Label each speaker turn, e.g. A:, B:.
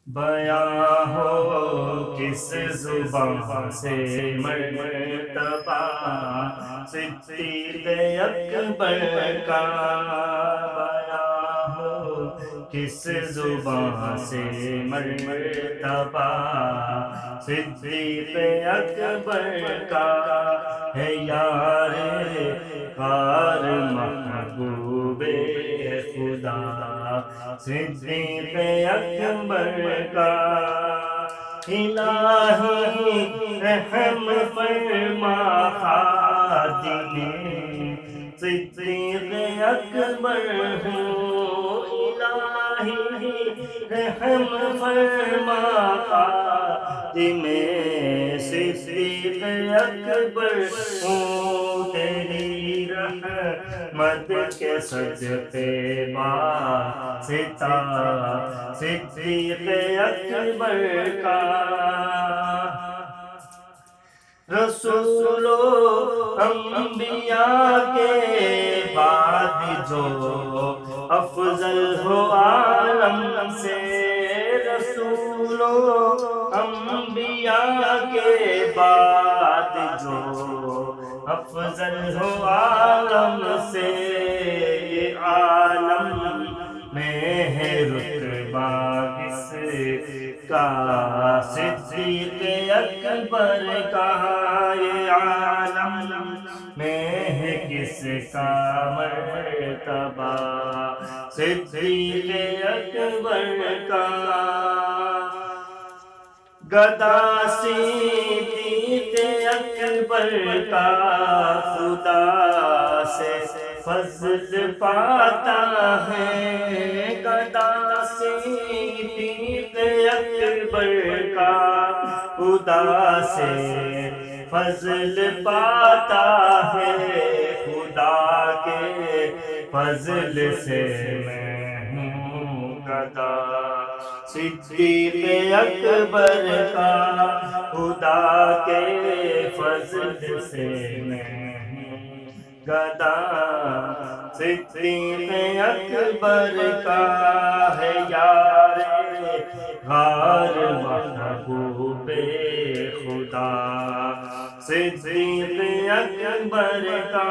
A: بیاں ہو کس زبان سے مرتبہ صدیق اکبر کا، بیاں ہو کس زبان سے مرتبہ صدیق اکبر کا، ہے یار غار محبوب خدا صدیق اکبر کا، الہی رحم فرما خادم صدیق اکبر ہوں، الہی رحم فرما خادم صدیق اکبر ہوں، تیری رحمت کے صدقے واسطہ صدیق اکبر کا، رسول و انبیاء کے بعد جو افضل ہو عالم سے، رسول و انبیاء کے بعد جو افضل ہو عالم سے، یہ عالم میں ہے رتبہ کس کا صدیق اکبر کا، یہ عالم میں ہے کس کا مرتبہ صدیق اکبر کا، گدا صدیق اکبر کا خدا سے فضل پاتا ہے، گدا صدیق اکبر کا خدا سے فضل پاتا ہے، خدا کے فضل سے میں ہوں گدا صدیق اکبر کا، خدا کے فضل سے میں ہوں گدا صدیق اکبر کا، ہے یار غار محبوب خدا صدیق اکبر کا،